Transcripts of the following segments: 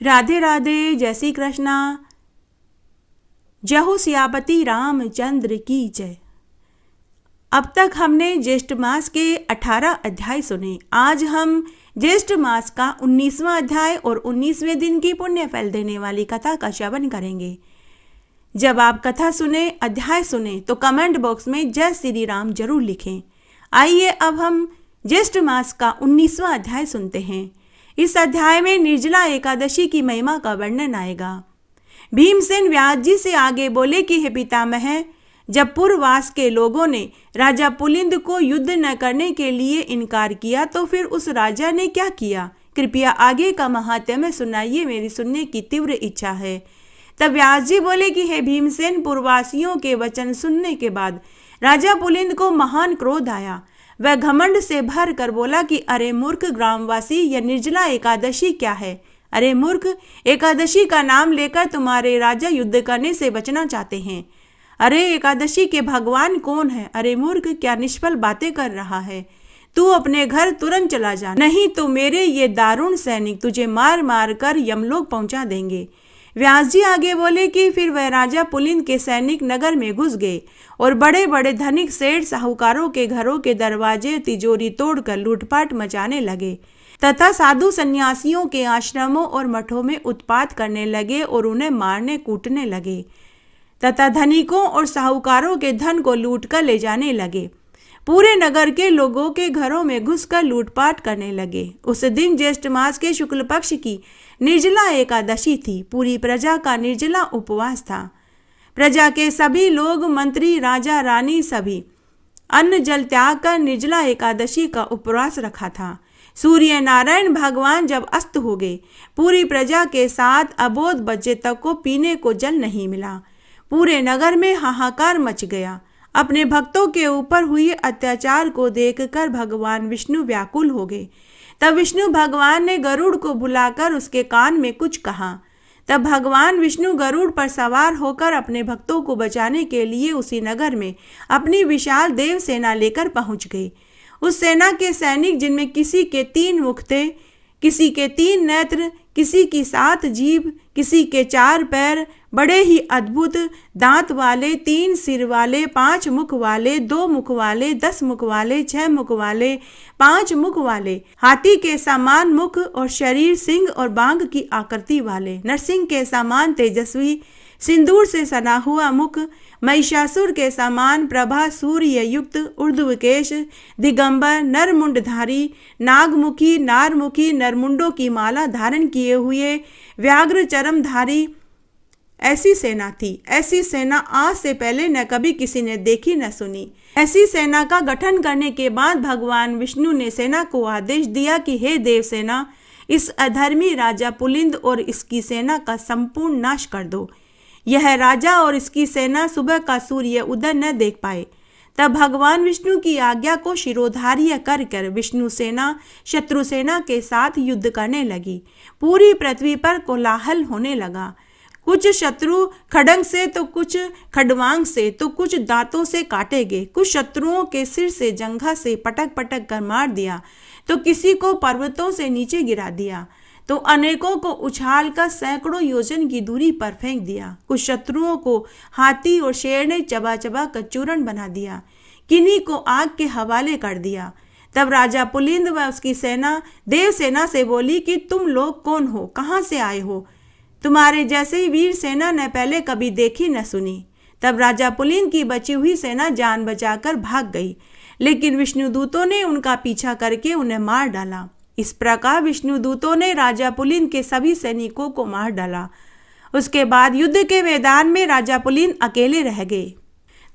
राधे राधे, जय श्री कृष्णा। जय हो सियापति रामचंद्र की जय। अब तक हमने ज्येष्ठ मास के 18 अध्याय सुने। आज हम ज्येष्ठ मास का 19वां अध्याय और 19वें दिन की पुण्य फल देने वाली कथा का श्रवण करेंगे। जब आप कथा सुने, अध्याय सुने तो कमेंट बॉक्स में जय श्री राम जरूर लिखें। आइए अब हम ज्येष्ठ मास का 19वां अध्याय सुनते हैं। इस अध्याय में निर्जला एकादशी की महिमा का वर्णन आएगा। भीमसेन व्यास जी से आगे बोले कि हे पितामह, जब पूर्ववास के लोगों ने राजा पुलिंद को युद्ध न करने के लिए इनकार किया तो फिर उस राजा ने क्या किया? कृपया आगे का महात्म्य सुनाइए, मेरी सुनने की तीव्र इच्छा है। तब व्यास जी बोले कि हे भीमसेन, पूर्ववासियों के वचन सुनने के बाद राजा पुलिंद को महान क्रोध आया। वह घमंड से भर कर बोला कि अरे मूर्ख ग्रामवासी, यह निर्जला एकादशी क्या है? अरे मूर्ख, एकादशी का नाम लेकर तुम्हारे राजा युद्ध करने से बचना चाहते हैं। अरे एकादशी के भगवान कौन है? अरे मूर्ख, क्या निष्फल बातें कर रहा है? तू अपने घर तुरंत चला जा, नहीं तो मेरे ये दारुण सैनिक तुझे मार मार कर यमलोक पहुंचा देंगे। व्यास जी आगे बोले कि फिर वह राजा पुलिंद के सैनिक नगर में घुस गए और बड़े बड़े धनिक सेठ साहूकारों के घरों के दरवाजे तिजोरी तोड़कर लूटपाट मचाने लगे तथा साधु सन्यासियों के आश्रमों और मठों में उत्पात करने लगे और उन्हें मारने कूटने लगे तथा धनिकों और साहूकारों के धन को लूट कर ले जाने लगे। पूरे नगर के लोगों के घरों में घुसकर लूटपाट करने लगे। उस दिन ज्येष्ठ मास के शुक्ल पक्ष की निर्जला एकादशी थी। पूरी प्रजा का निर्जला उपवास था। प्रजा के सभी लोग, मंत्री, राजा, रानी सभी अन्न जल त्याग कर निर्जला एकादशी का उपवास रखा था। सूर्य नारायण भगवान जब अस्त हो गए, पूरी प्रजा के साथ अबोध बच्चे तक को पीने को जल नहीं मिला। पूरे नगर में हाहाकार मच गया। अपने भक्तों के ऊपर हुए अत्याचार को देखकर भगवान विष्णु व्याकुल हो गए। तब विष्णु भगवान ने गरुड़ को बुलाकर उसके कान में कुछ कहा। तब भगवान विष्णु गरुड़ पर सवार होकर अपने भक्तों को बचाने के लिए उसी नगर में अपनी विशाल देव सेना लेकर पहुंच गए। उस सेना के सैनिक, जिनमें किसी के 3 मुख थे, किसी के 3 नेत्र, किसी की 7 जीभ, किसी के 4 पैर, बड़े ही अद्भुत दांत वाले, 3 सिर वाले, 5 मुख वाले, 2 मुख वाले, 10 मुख वाले, 6 मुख वाले, 5 मुख वाले, हाथी के समान मुख और शरीर, सिंह और बाघ की आकृति वाले, नरसिंह के समान तेजस्वी, सिंदूर से सना हुआ मुख, महिषासुर के समान प्रभा सूर्य युक्त, ऊर्ध्वकेश, दिगंबर, नरमुंडधारी, नागमुखी, नारमुखी, नरमुंडों की माला धारण किए हुए, व्याघ्र चरमधारी, ऐसी सेना थी। ऐसी सेना आज से पहले न कभी किसी ने देखी न सुनी। ऐसी सेना का गठन करने के बाद भगवान विष्णु ने सेना को आदेश दिया कि हे देव सेना, इस अधर्मी राजा पुलिंद और इसकी सेना का संपूर्ण नाश कर दो। यह राजा और इसकी सेना सुबह का सूर्य उदय न देख पाए। तब भगवान विष्णु की आज्ञा को शिरोधार्य कर कर विष्णु सेना शत्रु सेना के साथ युद्ध करने लगी। पूरी पृथ्वी पर कोलाहल होने लगा। कुछ शत्रु खड्ग से तो कुछ खड्वांग से तो कुछ दांतों से काटे गए। कुछ शत्रुओं के सिर से जंघा से पटक पटक कर मार दिया तो किसी को पर्वतों से नीचे गिरा दिया तो अनेकों को उछाल कर सैकड़ों योजन की दूरी पर फेंक दिया। कुछ शत्रुओं को हाथी और शेर ने चबा चबा कर चूर्ण बना दिया, किन्हीं को आग के हवाले कर दिया। तब राजा पुलिंद व उसकी सेना देव सेना से बोली कि तुम लोग कौन हो, कहाँ से आए हो? तुम्हारे जैसे वीर सेना ने पहले कभी देखी न सुनी। तब राजा पुलिंद की बची हुई सेना जान बचाकर भाग गई, लेकिन विष्णुदूतों ने उनका पीछा करके उन्हें मार डाला। इस प्रकार विष्णुदूतों ने राजा पुलिंद के सभी सैनिकों को मार डाला। उसके बाद युद्ध के मैदान में राजा पुलिंद अकेले रह गए।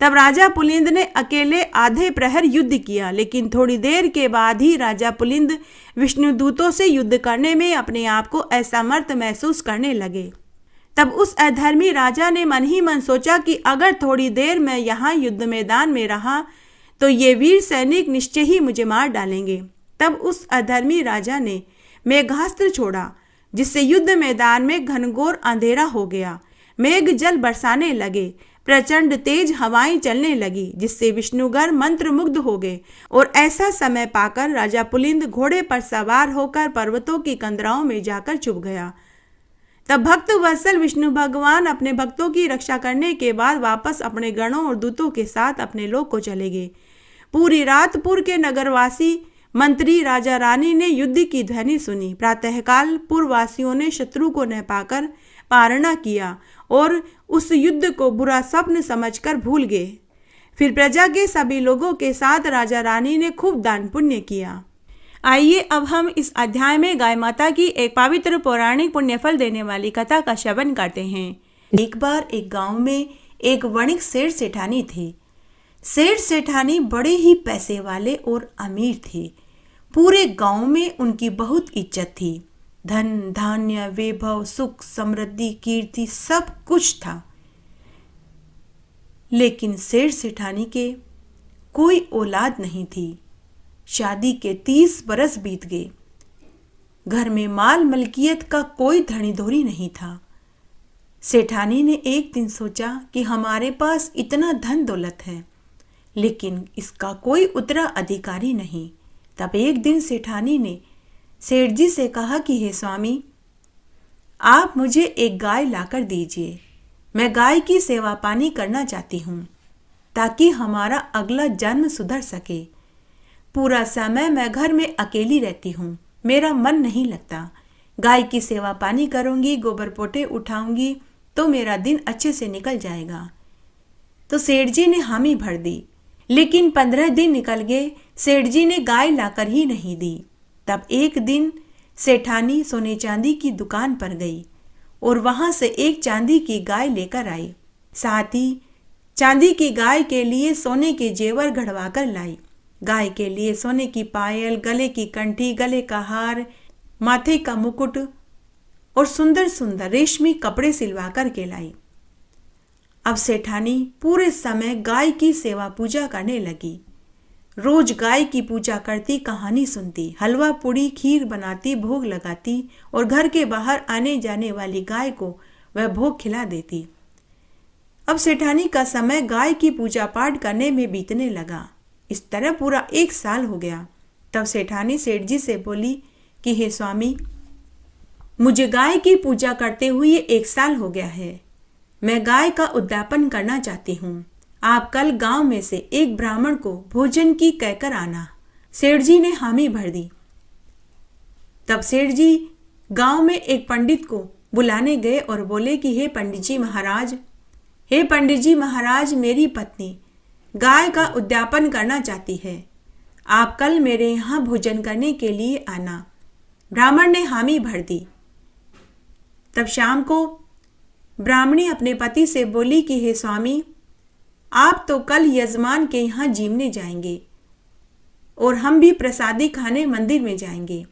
तब राजा पुलिंद ने अकेले आधे प्रहर युद्ध किया, लेकिन थोड़ी देर के बाद ही राजा पुलिंद विष्णुदूतों से युद्ध करने में अपने आप को असमर्थ महसूस करने लगे। तब उस अधर्मी राजा ने मन ही मन सोचा कि अगर थोड़ी देर मैं यहाँ युद्ध मैदान में रहा तो ये वीर सैनिक निश्चय ही मुझे मार डालेंगे। तब उस अधर्मी राजा ने मेघास्त्र छोड़ा, जिससे युद्ध मैदान में घनघोर अंधेरा हो गया। मेघ जल बरसाने लगे, प्रचंड तेज हवाएं चलने लगी, जिससे विष्णुगढ़ मंत्रमुग्ध हो गए। और ऐसा समय पाकर राजा पुलिंद घोड़े पर सवार होकर पर्वतों की कंदराओं में जाकर छुप गया। तब भक्त वत्सल विष्णु भगवान अपने भक्तों की रक्षा करने के बाद वापस अपने गणों और दूतों के साथ अपने लोक को चले गए। पूरी रात पुर के नगरवासी मंत्री राजा रानी ने युद्ध की ध्वनि सुनी। प्रातःकाल पुरवासियों ने शत्रु को न पाकर पारणा किया और उस युद्ध को बुरा स्वप्न समझकर भूल गए। फिर प्रजा के सभी लोगों के साथ राजा रानी ने खूब दान पुण्य किया। आइए अब हम इस अध्याय में गाय माता की एक पवित्र पौराणिक पुण्यफल देने वाली कथा का श्रवण करते हैं। एक बार एक गांव में एक वणिक सेठ सेठानी थे। सेठ सेठानी बड़े ही पैसे वाले और अमीर थे। पूरे गांव में उनकी बहुत इज्जत थी। धन धान्य वैभव सुख समृद्धि कीर्ति सब कुछ था। लेकिन सेठ सेठानी के कोई औलाद नहीं थी। शादी के 30 बरस बीत गए। घर में माल मलकियत का कोई धनी धोरी नहीं था। सेठानी ने एक दिन सोचा कि हमारे पास इतना धन दौलत है, लेकिन इसका कोई उत्तराधिकारी नहीं। तब एक दिन सेठानी ने सेठ जी से कहा कि हे स्वामी, आप मुझे एक गाय लाकर दीजिए। मैं गाय की सेवा पानी करना चाहती हूँ ताकि हमारा अगला जन्म सुधर सके। पूरा समय मैं घर में अकेली रहती हूँ, मेरा मन नहीं लगता। गाय की सेवा पानी करूँगी, गोबर पोटे उठाऊंगी तो मेरा दिन अच्छे से निकल जाएगा। तो सेठ जी ने हामी भर दी। लेकिन 15 दिन निकल गए, सेठ जी ने गाय लाकर ही नहीं दी। तब एक दिन सेठानी सोने चांदी की दुकान पर गई और वहां से एक चांदी की गाय लेकर आई। साथ ही चांदी की गाय के लिए सोने के जेवर घड़वा कर लाई। गाय के लिए सोने की पायल, गले की कंठी, गले का हार, माथे का मुकुट और सुंदर सुंदर रेशमी कपड़े सिलवा कर के लाई। अब सेठानी पूरे समय गाय की सेवा पूजा करने लगी। रोज गाय की पूजा करती, कहानी सुनती, हलवा पूड़ी खीर बनाती, भोग लगाती और घर के बाहर आने जाने वाली गाय को वह भोग खिला देती। अब सेठानी का समय गाय की पूजा पाठ करने में बीतने लगा। इस तरह पूरा 1 साल हो गया। तब सेठानी सेठ जी से बोली कि हे स्वामी, मुझे गाय की पूजा करते हुए 1 साल हो गया है। मैं गाय का उद्यापन करना चाहती हूँ। आप कल गांव में से एक ब्राह्मण को भोजन की कहकर आना। सेठ जी ने हामी भर दी। तब सेठ जी गांव में एक पंडित को बुलाने गए और बोले कि हे पंडित जी महाराज, मेरी पत्नी गाय का उद्यापन करना चाहती है। आप कल मेरे यहाँ भोजन करने के लिए आना। ब्राह्मण ने हामी भर दी। तब शाम को ब्राह्मणी अपने पति से बोली कि हे स्वामी, आप तो कल यजमान के यहाँ जीमने जाएंगे और हम भी प्रसादी खाने मंदिर में जाएंगे।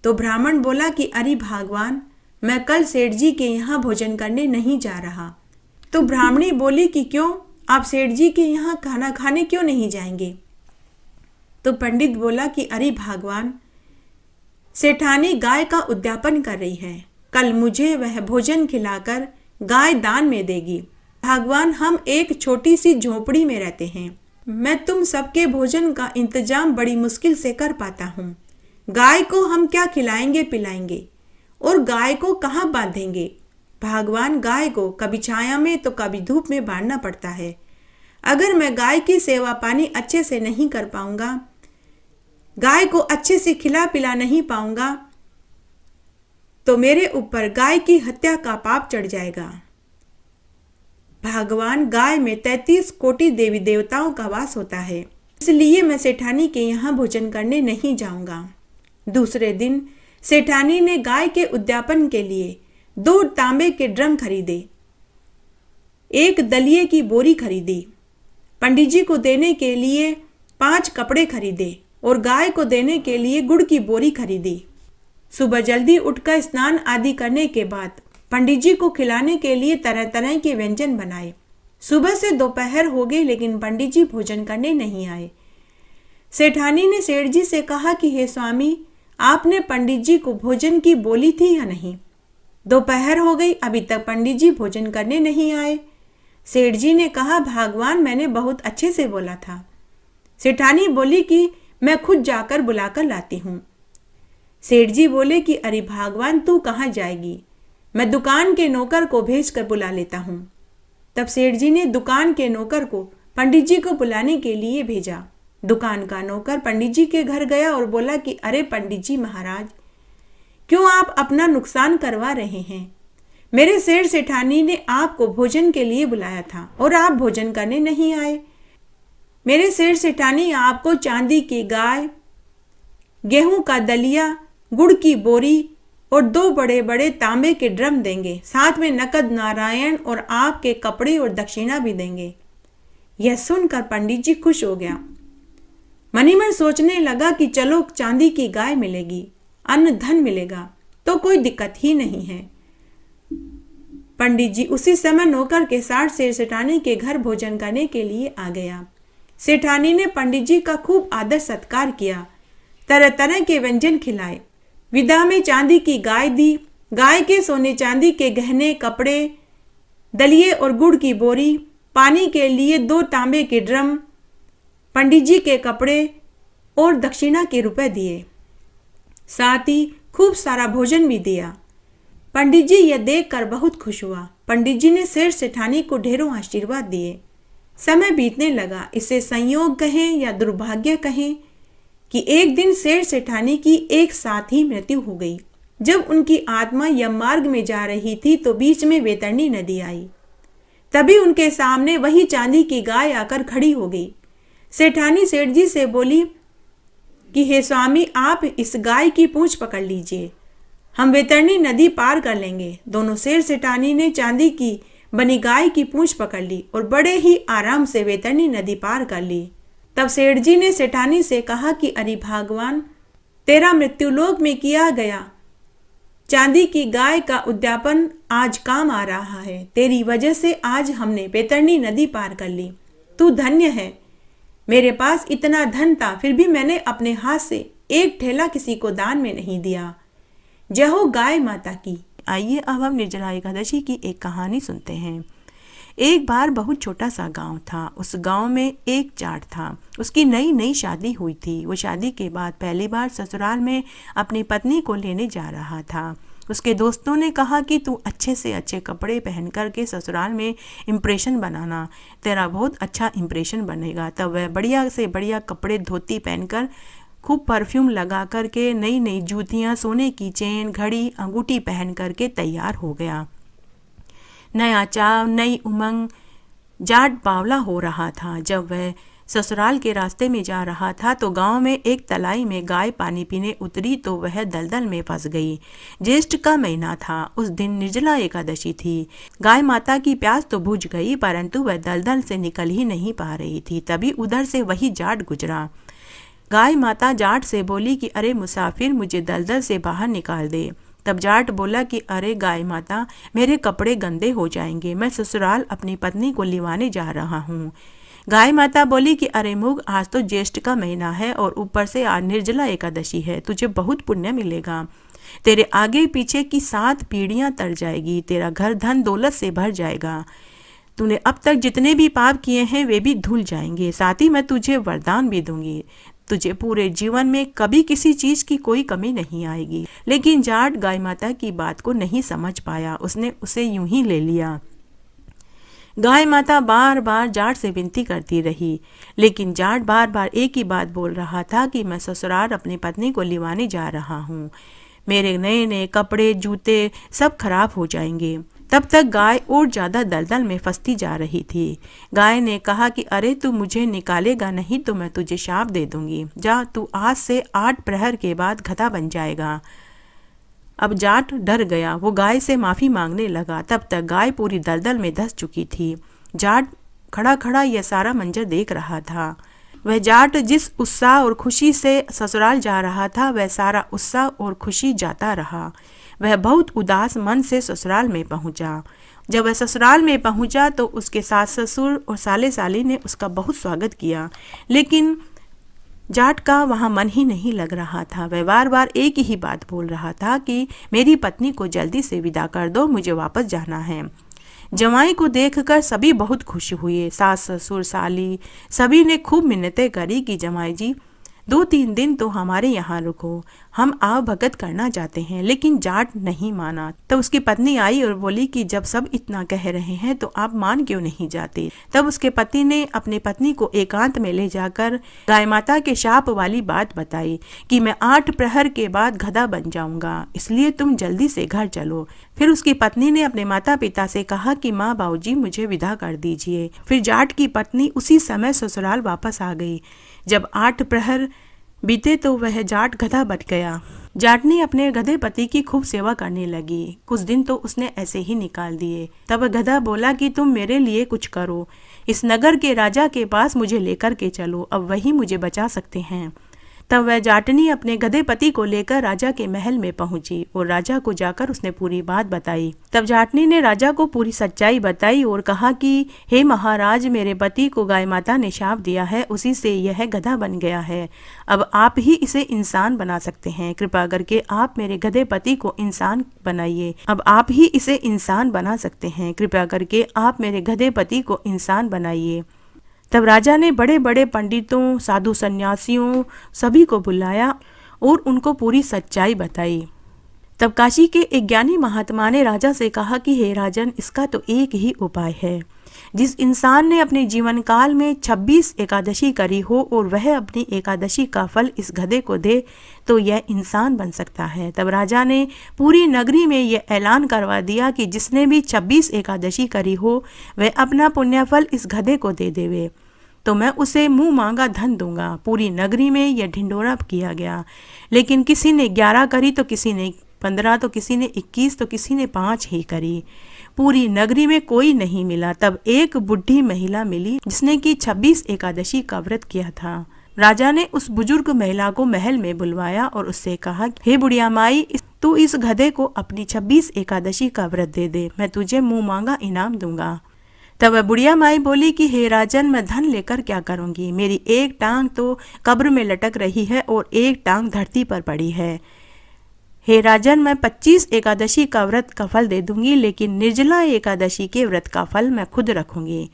तो ब्राह्मण बोला कि अरे भगवान, मैं कल सेठ जी के यहाँ भोजन करने नहीं जा रहा। तो ब्राह्मणी बोली कि क्यों, आप सेठ जी के यहाँ खाना खाने क्यों नहीं जाएंगे? तो पंडित बोला कि अरे भगवान, सेठानी गाय का उद्यापन कर रही है। कल मुझे वह भोजन खिलाकर गाय दान में देगी। भगवान, हम एक छोटी सी झोपड़ी में रहते हैं। मैं तुम सबके भोजन का इंतजाम बड़ी मुश्किल से कर पाता हूँ। गाय को हम क्या खिलाएंगे पिलाएंगे और गाय को कहाँ बांधेंगे? भगवान, गाय को कभी छाया में तो कभी धूप में बांधना पड़ता है। अगर मैं गाय की सेवा पानी अच्छे से नहीं कर पाऊंगा, गाय को अच्छे से खिला पिला नहीं पाऊंगा, तो मेरे ऊपर गाय की हत्या का पाप चढ़ जाएगा। भगवान, गाय में 33 कोटि देवी देवताओं का वास होता है, इसलिए मैं सेठानी के यहाँ भोजन करने नहीं जाऊंगा। दूसरे दिन सेठानी ने गाय के उद्यापन के लिए 2 तांबे के ड्रम खरीदे, 1 दलिये की बोरी खरीदी, पंडित जी को देने के लिए 5 कपड़े खरीदे और गाय को देने के लिए गुड़ की बोरी खरीदी। सुबह जल्दी उठकर स्नान आदि करने के बाद पंडित जी को खिलाने के लिए तरह तरह के व्यंजन बनाए। सुबह से दोपहर हो गई, लेकिन पंडित जी भोजन करने नहीं आए। सेठानी ने सेठ जी से कहा कि हे स्वामी, आपने पंडित जी को भोजन की बोली थी या नहीं? दोपहर हो गई, अभी तक पंडित जी भोजन करने नहीं आए। सेठ जी ने कहा, भगवान, मैंने बहुत अच्छे से बोला था। सेठानी बोली कि मैं खुद जाकर बुलाकर लाती हूँ। सेठ जी बोले कि अरे भगवान, तू कहाँ जाएगी? मैं दुकान के नौकर को भेज कर बुला लेता हूँ। तब सेठ जी ने दुकान के नौकर को पंडित जी को बुलाने के लिए भेजा। दुकान का नौकर पंडित जी के घर गया और बोला कि अरे पंडित जी महाराज, क्यों आप अपना नुकसान करवा रहे हैं? मेरे सेठ सेठानी ने आपको भोजन के लिए बुलाया था और आप भोजन करने नहीं आए। मेरे सेठ सेठानी आपको चांदी की गाय, गेहूं का दलिया, गुड़ की बोरी और 2 बड़े बड़े तांबे के ड्रम देंगे, साथ में नकद नारायण और आपके कपड़े और दक्षिणा भी देंगे। यह सुनकर पंडित जी खुश हो गया। मनी मन सोचने लगा कि चलो चांदी की गाय मिलेगी, अन्न धन मिलेगा तो कोई दिक्कत ही नहीं है। पंडित जी उसी समय नौकर के साथ सेठ सेठानी के घर भोजन करने के लिए आ गया। सेठानी ने पंडित जी का खूब आदर सत्कार किया, तरह तरह के व्यंजन खिलाए, विदा में चांदी की गाय दी। गाय के सोने चांदी के गहने, कपड़े, दलिये और गुड़ की बोरी, पानी के लिए 2 तांबे के ड्रम, पंडित जी के कपड़े और दक्षिणा के रुपए दिए। साथ ही खूब सारा भोजन भी दिया। पंडित जी यह देखकर बहुत खुश हुआ। पंडित जी ने सेठ सेठानी को ढेरों आशीर्वाद दिए। समय बीतने लगा। इसे संयोग कहें या दुर्भाग्य कहें कि एक दिन सेठ सेठानी की एक साथ ही मृत्यु हो गई। जब उनकी आत्मा यममार्ग में जा रही थी तो बीच में वैतरणी नदी आई। तभी उनके सामने वही चांदी की गाय आकर खड़ी हो गई। सेठानी सेठ जी से बोली कि हे स्वामी, आप इस गाय की पूंछ पकड़ लीजिए, हम वैतरणी नदी पार कर लेंगे। दोनों सेठ सेठानी ने चांदी की बनी गाय की पूंछ पकड़ ली और बड़े ही आराम से वैतरणी नदी पार कर ली। तब सेठ जी ने सेठानी से कहा कि अरे भगवान, तेरा मृत्युलोक में किया गया चांदी की गाय का उद्यापन आज काम आ रहा है। तेरी वजह से आज हमने वैतरणी नदी पार कर ली। तू धन्य है। मेरे पास इतना धन था, फिर भी मैंने अपने हाथ से एक ठेला किसी को दान में नहीं दिया। जय हो गाय माता की। आइए अब हम निर्जला एकादशी की एक कहानी सुनते हैं। एक बार बहुत छोटा सा गांव था। उस गांव में एक जाट था। उसकी नई नई शादी हुई थी। वो शादी के बाद पहली बार ससुराल में अपनी पत्नी को लेने जा रहा था। उसके दोस्तों ने कहा कि तू अच्छे से अच्छे कपड़े पहन कर के ससुराल में इम्प्रेशन बनाना, तेरा बहुत अच्छा इम्प्रेशन बनेगा। तब वह बढ़िया से बढ़िया कपड़े, धोती पहनकर, खूब परफ्यूम लगा करके, नई नई जूतियाँ, सोने की चेन, घड़ी, अंगूठी पहन करके तैयार हो गया। नया चाव, नई उमंग, जाट बावला हो रहा था। जब वह ससुराल के रास्ते में जा रहा था तो गांव में एक तलाई में गाय पानी पीने उतरी तो वह दलदल में फंस गई। ज्येष्ठ का महीना था। उस दिन निर्जला एकादशी थी। गाय माता की प्यास तो बुझ गई, परंतु वह दलदल से निकल ही नहीं पा रही थी। तभी उधर से वही जाट गुजरा। गाय माता जाट से बोली कि अरे मुसाफिर, मुझे दलदल से बाहर निकाल दे। तब जाट बोला कि अरे गाय माता, मेरे कपड़े गंदे हो जाएंगे, मैं ससुराल अपनी पत्नी को लिवाने जा रहा हूँ। गाय माता बोली कि अरे मूग, आज तो ज्येष्ठ का महीना है और ऊपर से आज निर्जला एकादशी है, तुझे बहुत पुण्य मिलेगा। तेरे आगे पीछे की 7 पीढ़ियाँ तर जाएगी, तेरा घर धन दौलत से भर जाएगा। तूने अब तक जितने भी पाप किए हैं वे भी धुल जाएंगे। साथ ही मैं तुझे वरदान भी दूंगी, तुझे पूरे जीवन में कभी किसी चीज की कोई कमी नहीं आएगी। लेकिन जाट गाय माता की बात को नहीं समझ पाया। उसने उसे यूं ही ले लिया। गाय माता बार बार जाट से विनती करती रही, लेकिन जाट बार बार एक ही बात बोल रहा था कि मैं ससुराल अपनी पत्नी को लिवाने जा रहा हूँ, मेरे नए नए कपड़े, जूते सब खराब हो जाएंगे। तब तक गाय और ज़्यादा दलदल में फंसती जा रही थी। गाय ने कहा कि अरे तू मुझे निकालेगा नहीं तो मैं तुझे शाप दे दूंगी। जा, तू आज से 8 प्रहर के बाद गधा बन जाएगा। अब जाट डर गया। वो गाय से माफ़ी मांगने लगा। तब तक गाय पूरी दलदल में धंस चुकी थी। जाट खड़ा खड़ा यह सारा मंजर देख रहा था। वह जाट जिस उत्साह और खुशी से ससुराल जा रहा था, वह सारा उत्साह और खुशी जाता रहा। वह बहुत उदास मन से ससुराल में पहुंचा। जब वह ससुराल में पहुंचा तो उसके सास ससुर और साले साली ने उसका बहुत स्वागत किया, लेकिन जाट का वहाँ मन ही नहीं लग रहा था। वह बार बार एक ही बात बोल रहा था कि मेरी पत्नी को जल्दी से विदा कर दो, मुझे वापस जाना है। जमाई को देखकर सभी बहुत खुश हुए। सास ससुर साली सभी ने खूब मिन्नतें करी कि जमाई जी 2-3 दिन तो हमारे यहाँ रुको, हम आव भगत करना चाहते हैं। लेकिन जाट नहीं माना। तब उसकी पत्नी आई और बोली कि जब सब इतना कह रहे हैं तो आप मान क्यों नहीं जाते। तब उसके पति ने अपनी पत्नी को एकांत में ले जाकर गाय माता के शाप वाली बात बताई कि मैं 8 प्रहर के बाद गधा बन जाऊंगा, इसलिए तुम जल्दी से घर चलो। फिर उसकी पत्नी ने अपने माता पिता से कहा कि माँ बाबूजी मुझे विदा कर दीजिए। फिर जाट की पत्नी उसी समय ससुराल वापस आ गई। जब 8 प्रहर बीते तो वह जाट गधा बन गया। जाटनी अपने गधे पति की खूब सेवा करने लगी। कुछ दिन तो उसने ऐसे ही निकाल दिए। तब गधा बोला कि तुम मेरे लिए कुछ करो, इस नगर के राजा के पास मुझे लेकर के चलो, अब वही मुझे बचा सकते हैं। तब वह जाटनी अपने गधे पति को लेकर राजा के महल में पहुंची और राजा को जाकर उसने पूरी बात बताई। तब जाटनी ने राजा को पूरी सच्चाई बताई और कहा कि हे महाराज, मेरे पति को गाय माता ने शाप दिया है, उसी से यह गधा बन गया है। अब आप ही इसे इंसान बना सकते हैं। कृपा करके आप मेरे गधे पति को इंसान बनाइए। अब आप ही इसे इंसान बना सकते हैं। कृपया करके आप मेरे गधे पति को इंसान बनाइए। तब राजा ने बड़े बड़े पंडितों, साधु सन्यासियों सभी को बुलाया और उनको पूरी सच्चाई बताई। तब काशी के एक ज्ञानी महात्मा ने राजा से कहा कि हे राजन, इसका तो एक ही उपाय है। जिस इंसान ने अपने जीवन काल में 26 एकादशी करी हो और वह अपनी एकादशी का फल इस गधे को दे तो यह इंसान बन सकता है। तब राजा ने पूरी नगरी में यह ऐलान करवा दिया कि जिसने भी 26 एकादशी करी हो वह अपना पुण्यफल इस गधे को दे देवे तो मैं उसे मुंह मांगा धन दूंगा। पूरी नगरी में यह ढिंडोरा किया गया। लेकिन किसी ने 11 करी तो किसी ने 15 तो किसी ने 21 तो किसी ने 5 ही करी। पूरी नगरी में कोई नहीं मिला। तब एक बुढ़ी महिला मिली जिसने कि 26 एकादशी का व्रत किया था। राजा ने उस बुजुर्ग महिला को महल में बुलवाया और उससे कहा, हे बुढ़िया माई, तू इस गधे को अपनी 26 एकादशी का व्रत दे दे, मैं तुझे मुंह मांगा इनाम दूंगा। तब वह बुढ़िया माई बोली कि हे राजन, मैं धन लेकर क्या करूंगी, मेरी एक टांग तो कब्र में लटक रही है और एक टांग धरती पर पड़ी है। हे राजन, मैं 25 एकादशी का व्रत का फल दे दूंगी, लेकिन निर्जला एकादशी के व्रत का फल मैं खुद रखूंगी।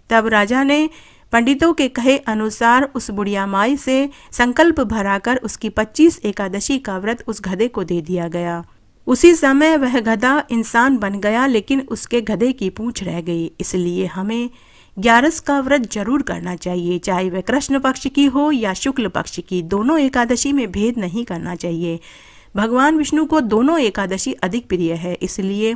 तब राजा ने पंडितों के कहे अनुसार उस बुढ़िया माई से संकल्प भराकर उसकी 25 एकादशी का व्रत उस गधे को दे दिया गया। उसी समय वह गधा इंसान बन गया, लेकिन उसके गधे की पूंछ रह गई। इसलिए हमें 11 का व्रत जरूर करना चाहिए, चाहे वह कृष्ण पक्ष की हो या शुक्ल पक्ष की। दोनों एकादशी में भेद नहीं करना चाहिए। भगवान विष्णु को दोनों एकादशी अधिक प्रिय है, इसलिए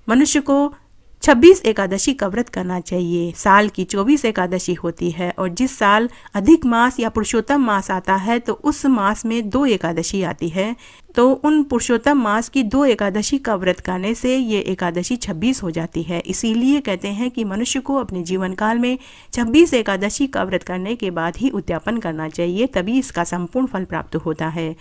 मनुष्य को 26 एकादशी का व्रत करना चाहिए। साल की 24 एकादशी होती है और जिस साल अधिक मास या पुरुषोत्तम मास आता है तो उस मास में 2 एकादशी आती है। तो उन पुरुषोत्तम मास की 2 एकादशी का व्रत करने से ये एकादशी 26 हो जाती है। इसीलिए कहते हैं कि मनुष्य को अपने जीवन काल में 26 एकादशी का व्रत करने के बाद ही उद्यापन करना चाहिए, तभी इसका संपूर्ण फल प्राप्त होता है।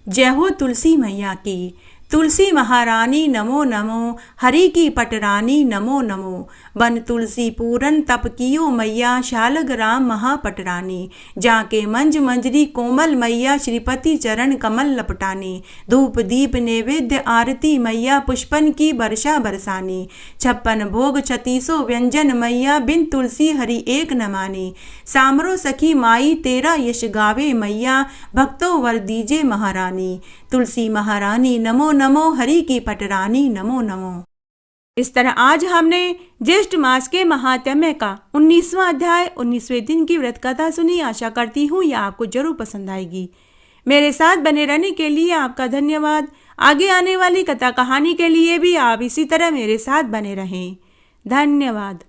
जय हो तुलसी मैया की। तुलसी महारानी नमो नमो, हरि की पटरानी नमो नमो। बन तुलसी पूरन तप कियो मैया, शालग राम महापटरानी। जाके मंज मंजरी कोमल मैया, श्रीपति चरण कमल लपटानी। धूप दीप नैवेद्य आरती मैया, पुष्पन की वर्षा बरसानी। 56 भोग 36 व्यंजन मैया, बिन तुलसी हरि एक न मानी। सामरो सखी माई तेरा यश गावे मैया, भक्तों वर दीजे महारानी। तुलसी महारानी नमो नमो, हरि की पटरानी नमो नमो। इस तरह आज हमने ज्येष्ठ मास के महात्म्य का 19वां अध्याय 19वें दिन की व्रत कथा सुनी। आशा करती हूँ यह आपको जरूर पसंद आएगी। मेरे साथ बने रहने के लिए आपका धन्यवाद। आगे आने वाली कथा कहानी के लिए भी आप इसी तरह मेरे साथ बने रहें। धन्यवाद।